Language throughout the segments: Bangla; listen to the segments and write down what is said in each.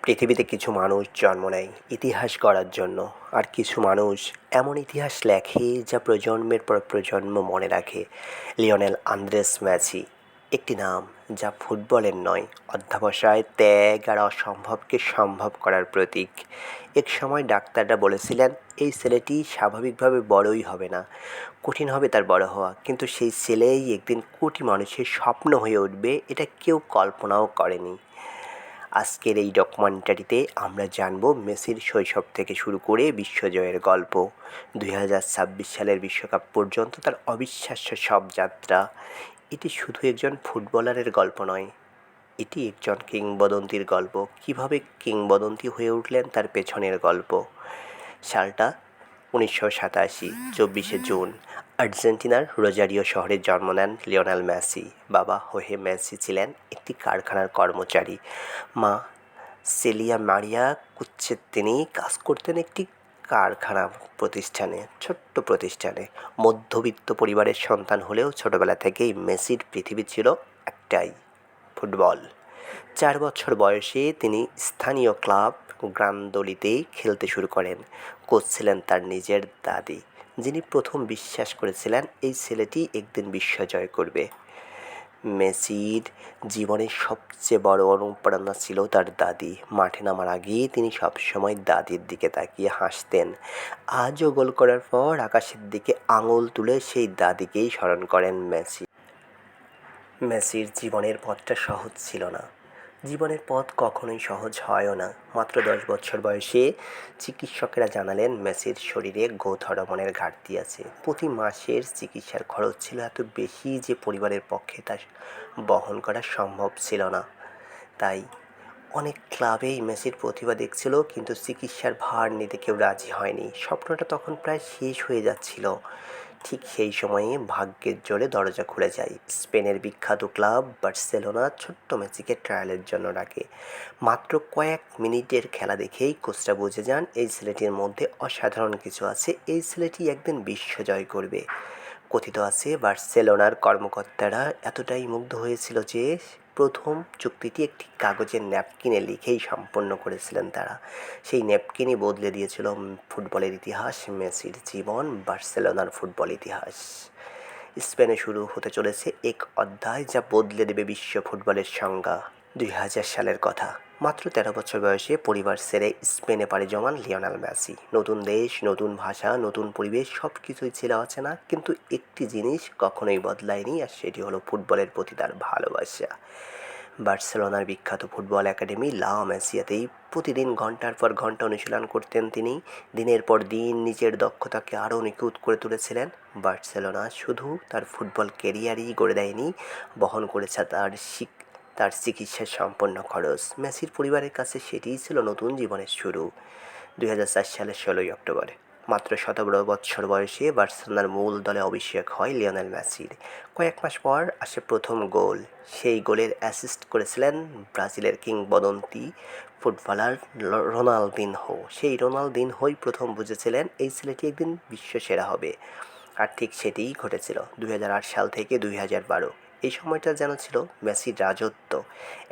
পৃথিবীতে কিছু মানুষ জন্ম নেয় ইতিহাস গড়ার জন্য, আর কিছু মানুষ এমন ইতিহাস লেখে যা প্রজন্মের পর প্রজন্ম মনে রাখে। লিওনেল আন্দ্রেস মেসি একটি নাম যা ফুটবলের নয়, অধ্যবসায়, ত্যাগ আর অসম্ভবকে সম্ভব করার প্রতীক। এক সময় ডাক্তাররা বলেছিলেন এই ছেলেটি স্বাভাবিকভাবে বড়ই হবে না, কঠিন হবে তার বড় হওয়া, কিন্তু সেই ছেলেই একদিন কোটি মানুষের স্বপ্ন হয়ে উঠবে, এটা কেউ কল্পনাও করেনি। আজকের এই ডকুমেন্টারিতে আমরা জানব মেসির শৈশব থেকে শুরু করে বিশ্বজয়ের গল্প, 2026 সালের বিশ্বকাপ পর্যন্ত তার অবিশ্বাস্য সব যাত্রা। এটি শুধু একজন ফুটবলারের গল্প নয়, এটি একজন কিংবদন্তির গল্প। কিভাবে কিংবদন্তি হয়ে উঠলেন তার পেছনের গল্প। সালটা 1987, 24শে জুন। আর্জেন্টিনার রোজারিও শহরে জন্ম নেন লিওনেল মেসি। বাবা হোহে মেসি ছিলেন একটি কারখানার কর্মচারী। মা সেলিয়া মারিয়া কুচ্চেত্তিনি কাজ করতেন একটি কারখানা প্রতিষ্ঠানে, ছোট্ট প্রতিষ্ঠানে। মধ্যবিত্ত পরিবারের সন্তান হলেও ছোটবেলা থেকেই মেসির পৃথিবী ছিল একটাই, ফুটবল। 4 বছর বয়সে তিনি স্থানীয় ক্লাব গ্রান্দোলিতেই খেলতে শুরু করেন। কোচ ছিলেন তার নিজের দাদি, যিনি প্রথম বিশ্বাস করেছিলেন এই ছেলেটি একদিন বিশ্বজয় করবে। মেসির জীবনের সবচেয়ে বড় অনুপ্রেরণা ছিল তার দাদি। মাঠে নামার আগে তিনি সবসময় দাদির দিকে তাকিয়ে হাসতেন। আজও গোল করার পর আকাশের দিকে আঙুল তুলে সেই দাদিকেই স্মরণ করেন মেসি। মেসির জীবনের পথটা সহজ ছিল না, জীবনের পথ কখনোই সহজ হয়ও না। মাত্র 10 বছর বয়সে চিকিৎসকেরা জানালেন মেসির শরীরে গ্রোথ হরমোনের ঘাটতি আছে। প্রতি মাসের চিকিৎসার খরচ ছিল এত বেশি যে পরিবারের পক্ষে তা বহন করা সম্ভব ছিল না। তাই অনেক ক্লাবেই মেসির প্রতিভা দেখছিল, কিন্তু চিকিৎসার ভার নিতে কেউ রাজি হয়নি। স্বপ্নটা তখন প্রায় শেষ হয়ে যাচ্ছিল। ঠিক সেই সময়ে ভাগ্যের জোরে দরজা খুলে যায়। স্পেনের বিখ্যাত ক্লাব বার্সেলোনা ছোট্ট মেসিকে ট্রায়ালের জন্য ডাকে। মাত্র কয়েক মিনিটের খেলা দেখেই কোচটা বুঝে যান এই ছেলেটির মধ্যে অসাধারণ কিছু আছে, এই ছেলেটি একদিন বিশ্বজয় করবে। কথিত আছে বার্সেলোনার কর্মকর্তারা এতটাই মুগ্ধ হয়েছিল যে প্রথম চুক্তিটি একটি কাগজের ন্যাপকিনে লিখেই সম্পন্ন করেছিলেন তারা। সেই ন্যাপকিনই বদলে দিয়েছিল ফুটবলের ইতিহাস, মেসির জীবন, বার্সেলোনার ফুটবল ইতিহাস। স্পেনে শুরু হতে চলেছে এক অধ্যায় যা বদলে দেবে বিশ্ব ফুটবলের সংজ্ঞা। 2000 সালের কথা। মাত্র 13 বছর বয়সে পরিবার ছেড়ে স্পেনে পাড়ি জমান লিওনেল মেসি। নতুন দেশ, নতুন ভাষা, নতুন পরিবেশ, সব কিছুই ছিল অচেনা, কিন্তু একটি জিনিস কখনোই বদলায়নি, আর সেটি হলো ফুটবলের প্রতি তার ভালোবাসা। বার্সেলোনার বিখ্যাত ফুটবল একাডেমি লা মেসিয়াতেই প্রতিদিন ঘন্টার পর ঘন্টা অনুশীলন করতেন তিনি। দিনের পর দিন নিজের দক্ষতাকে আরও নিখুঁত করে তুলেছিলেন। বার্সেলোনা শুধু তার ফুটবল কেরিয়ারই গড়ে দেয়নি, বহন করেছে তার চিকিৎসার সম্পূর্ণ খরচ। মেসির পরিবারের কাছে সেটিই ছিল নতুন জীবনের শুরু। 2004 সালের 16ই অক্টোবর। মাত্র 17 বছর বয়সে বার্সেলোনার মূল দলে অভিষেক হয় লিওনেল মেসির। কয়েক মাস পর আসে প্রথম গোল। সেই গোলের অ্যাসিস্ট করেছিলেন ব্রাজিলের কিংবদন্তি ফুটবলার রোনালদিনহো। সেই রোনালদিনহোই প্রথম বুঝেছিলেন এই ছেলেটি একদিন বিশ্বসেরা হবে। আর ঠিক সেটিই ঘটেছিল। 2008 সাল থেকে 2012 এই সময়টা যেন ছিল মেসির রাজত্ব।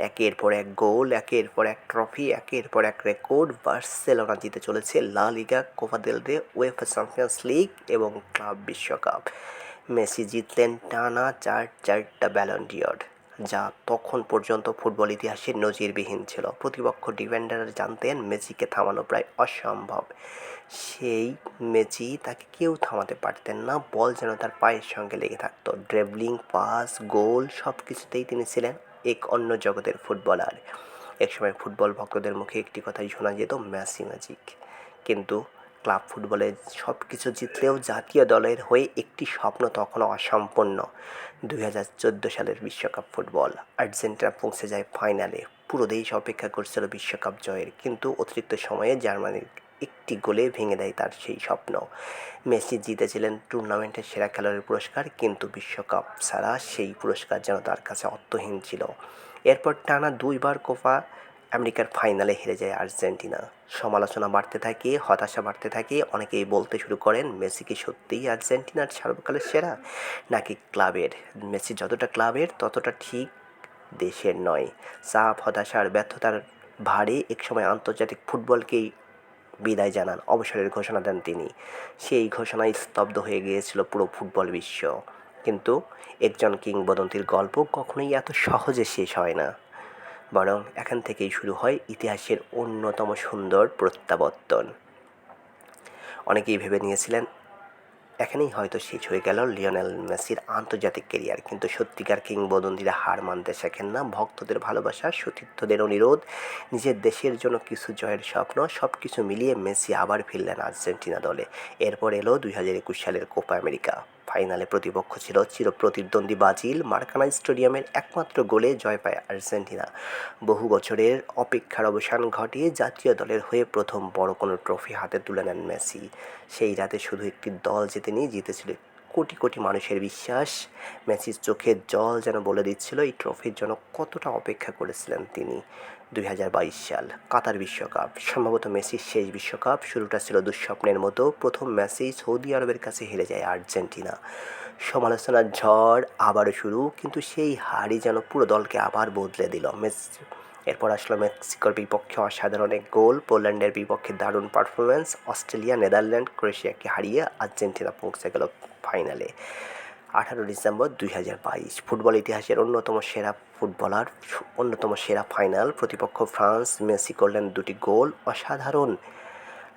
একের পর এক গোল, একের পর এক ট্রফি, একের পর এক রেকর্ড। বার্সেলোনা জিতে চলেছে লা লিগা, কোপা দেল রে, উয়েফা চ্যাম্পিয়ন্স লিগ এবং ক্লাব বিশ্বকাপ। মেসি জিতলেন টানা চারটা ব্যালন ডি'অর, যা তখন পর্যন্ত ফুটবল ইতিহাসের নজিরবিহীন ছিল। প্রতিপক্ষ ডিফেন্ডাররা জানতেন মেসিকে থামানো প্রায় অসম্ভব। সেই মেসি তাকে কেউ থামাতে পারতেন না, বল যেন তার পায়ের সঙ্গে লেগে থাকতো। ড্রিবলিং, পাস, গোল সব কিছুতেই তিনি ছিলেন এক অন্য জগতের ফুটবলার। একসময় ফুটবল ভক্তদের মুখে একটি কথাই শোনা যেত, মেসি ম্যাজিক। কিন্তু ক্লাব ফুটবলে সব কিছু জিতলেও জাতীয় দলের হয়ে একটি স্বপ্ন তখনও অসম্পূর্ণ। 2014 সালের বিশ্বকাপ ফুটবল। আর্জেন্টিনা পৌঁছে যায় ফাইনালে। পুরো দেশ অপেক্ষা করছিল বিশ্বকাপ জয়ের, কিন্তু অতিরিক্ত সময়ে জার্মানির একটি গোলে ভেঙে দেয় তার সেই স্বপ্ন। মেসি জিতেছিলেন টুর্নামেন্টের সেরা খেলোয়াড়ের পুরস্কার, কিন্তু বিশ্বকাপ ছাড়া সেই পুরস্কার যেন তার কাছে অর্থহীন ছিল। এরপর টানা 2বার কোপা আমেরিকার ফাইনালে হেরে যায় আর্জেন্টিনা। সমালোচনা বাড়তে থাকে, হতাশা বাড়তে থাকে। অনেকেই বলতে শুরু করেন মেসি কি সত্যিই আর্জেন্টিনার সর্বকালের সেরা, নাকি ক্লাবের? মেসি যতটা ক্লাবের ততটা ঠিক দেশের নয়। চাপ, হতাশা আর ব্যর্থতার ভারে একসময় আন্তর্জাতিক ফুটবলকেই বিদায় জানান, অবসরের ঘোষণা দেন তিনি। সেই ঘোষণায় স্তব্ধ হয়ে গিয়েছিল পুরো ফুটবল বিশ্ব। কিন্তু একজন কিংবদন্তির গল্প কখনোই এত সহজে শেষ হয় না, বরং এখান থেকেই শুরু হয় ইতিহাসের অন্যতম সুন্দর প্রত্যাবর্তন। অনেকেই ভেবে নিয়েছিলেন এখানেই হয়তো শেষ হয়ে গেল লিওনেল মেসির আন্তর্জাতিক কেরিয়ার, কিন্তু সত্যিকার কিংবদন্তিরা হার মানতে শেখেন না। ভক্তদের ভালোবাসা, সতীর্থদের অনুরোধ, নিজের দেশের জন্য কিছু জয়ের স্বপ্ন, সব কিছু মিলিয়ে মেসি আবার ফিরলেন আর্জেন্টিনা দলে। এরপর এলো 2021 সালের কোপা আমেরিকা। ফাইনালে প্রতিপক্ষ ছিল চিরপ্রতিদ্বন্দ্বী ব্রাজিল। মারাকানা স্টেডিয়ামের একমাত্র গোলে জয় পায় আর্জেন্টিনা। বহু বছরের অপেক্ষার অবসান ঘটিয়ে জাতীয় দলের হয়ে প্রথম বড় কোনো ট্রফি হাতে তুলে নেন মেসি। সেই রাতে শুধু একটি দল জেতেনি, জিতেছিল কোটি কোটি মানুষের বিশ্বাস। মেসির চোখের জল যেন বলে দিচ্ছিল এই ট্রফির জন্য কতটা অপেক্ষা করেছিলেন তিনি। 2022 সাল কাতার বিশ্বকাপ, সম্ভবত মেসির শেষ বিশ্বকাপ। শুরুটা ছিল দুঃস্বপ্নের মতো। প্রথম ম্যাচেই সৌদি আরবের কাছে হেরে যায় আর্জেন্টিনা। সমালোচনার ঝড় আবারও শুরু, কিন্তু সেই হারই যেন পুরো দলকে আবার বদলে দিল। এরপর আসলো মেক্সিকোর বিপক্ষে অসাধারণ এক গোল, পোল্যান্ডের বিপক্ষে দারুণ পারফরমেন্স, অস্ট্রেলিয়া, নেদারল্যান্ড, ক্রোয়েশিয়াকে হারিয়ে আর্জেন্টিনা পৌঁছে গেল ফাইনালে। 18 ডিসেম্বর 2022 ফুটবল ইতিহাসের অন্যতম সেরা ফাইনাল। প্রতিপক্ষ ফ্রান্স। মেসি করলেন দুটি গোল। অসাধারণ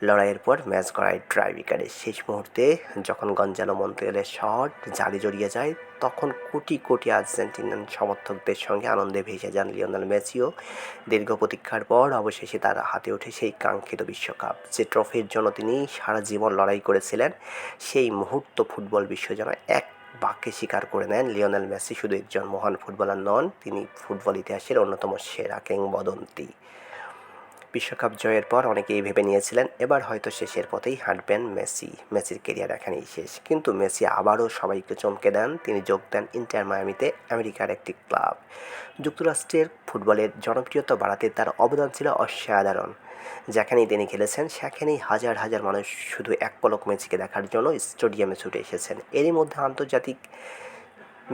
লড়াইয়ের পর ম্যাচ গড়ায় টাইব্রেকারে। শেষ মুহূর্তে যখন গঞ্জালো মন্তিয়েলের শট জালে জড়িয়ে যায়, তখন কোটি কোটি আর্জেন্টিনান সমর্থকদের সঙ্গে আনন্দে ভেসে যান লিওনেল মেসিও। দীর্ঘ প্রতীক্ষার পর অবশেষে তার হাতে ওঠে সেই কাঙ্ক্ষিত বিশ্বকাপ, যে ট্রফির জন্য তিনি সারা জীবন লড়াই করেছিলেন। সেই মুহূর্ত ফুটবল বিশ্ব যেন এক বাক্যে স্বীকার করে নেন, লিওনেল মেসি শুধু একজন মহান ফুটবলার নন, তিনি ফুটবল ইতিহাসের অন্যতম সেরা কিংবদন্তি। বিশ্বকাপ জয়ের পর অনেকেই ভেবে নিয়েছিলেন এবার হয়তো শেষের পথেই হাঁটবেন মেসির কেরিয়ার এখানেই শেষ। কিন্তু মেসি আবারও সবাইকে চমকে দেন। তিনি যোগ দেন ইন্টার মায়ামিতে, আমেরিকার একটি ক্লাব। যুক্তরাষ্ট্রের ফুটবলের জনপ্রিয়তা বাড়াতে তার অবদান ছিল অসাধারণ। যেখানেই তিনি খেলেছেন সেখানেই হাজার হাজার মানুষ শুধু এক পলক মেসিকে দেখার জন্য স্টেডিয়ামে ছুটে এসেছেন। এরই মধ্যে আন্তর্জাতিক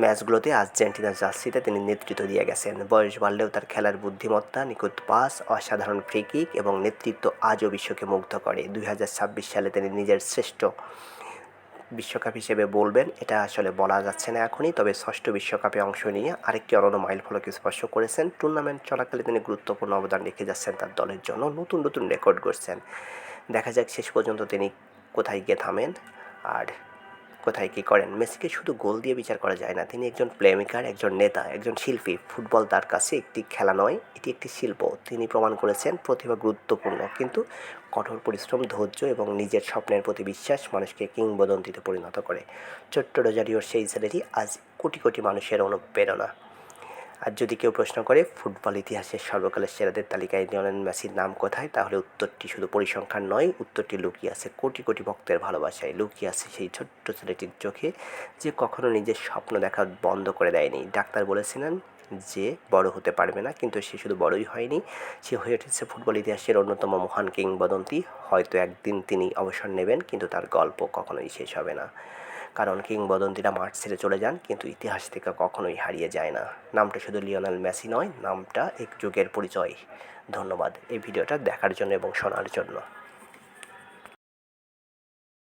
ম্যাচগুলোতে আর্জেন্টিনার জার্সিতে তিনি নেতৃত্ব দিয়ে গেছেন। বয়স বাড়লেও তার খেলার বুদ্ধিমত্তা, নিখুঁত পাস, অসাধারণ ফ্রি কিক এবং নেতৃত্ব আজও বিশ্বকে মুগ্ধ করে। 2026 সালে তিনি নিজের শ্রেষ্ঠ বিশ্বকাপ হিসেবে বলবেন এটা আসলে বলা যাচ্ছে না এখনই, তবে ষষ্ঠ বিশ্বকাপে অংশ নিয়ে আরেকটি অনন্য মাইলফলক স্পর্শ করেছেন। টুর্নামেন্ট চলাকালে তিনি গুরুত্বপূর্ণ অবদান রেখে যাচ্ছেন তার দলের জন্য, নতুন নতুন রেকর্ড গড়ছেন। দেখা যাক শেষ পর্যন্ত তিনি কোথায় গিয়ে থামেন আর কোথায় কী করেন। মেসিকে শুধু গোল দিয়ে বিচার করা যায় না, তিনি একজন প্লেমেকার, একজন নেতা, একজন শিল্পী। ফুটবল তার কাছে একটি খেলা নয়, এটি একটি শিল্প। তিনি প্রমাণ করেছেন প্রতিভা গুরুত্বপূর্ণ, কিন্তু কঠোর পরিশ্রম, ধৈর্য এবং নিজের স্বপ্নের প্রতি বিশ্বাস মানুষকে কিংবদন্তিতে পরিণত করে। ছোট্ট রোজারিওর সেই ছেলেটি আজ কোটি কোটি মানুষের অনুপ্রেরণা। আর যদি কেউ প্রশ্ন করে ফুটবল ইতিহাসের সর্বকালের সেরাদের তালিকায় লিওনেল মেসির নাম কোথায়, তাহলে উত্তরটি শুধু পরিসংখ্যান নয়, উত্তরটি লুকিয়ে আছে কোটি কোটি ভক্তের ভালোবাসায়, লুকিয়ে আছে সেই ছোট্ট ছেলেটির চোখে যে কখনো নিজের স্বপ্ন দেখা বন্ধ করে দেয়নি। ডাক্তার বলেছিলেন যে বড় হতে পারবে না, কিন্তু সে শুধু বড়ই হয়নি, সে হয়ে উঠেছে ফুটবল ইতিহাসের অন্যতম মহান কিংবদন্তি। হয়তো একদিন তিনি অবসর নেবেন, কিন্তু তার গল্প কখনোই শেষ হবে না। কারণ কিংবদন্তিরা মাঠ ছেড়ে চলে যান, কিন্তু ইতিহাস থেকে কখনোই হারিয়ে যায় না। নামটা শুধু লিওনেল মেসি নয়, নামটা এক যুগের পরিচয়। ধন্যবাদ এই ভিডিওটা দেখার জন্য এবং শোনার জন্য।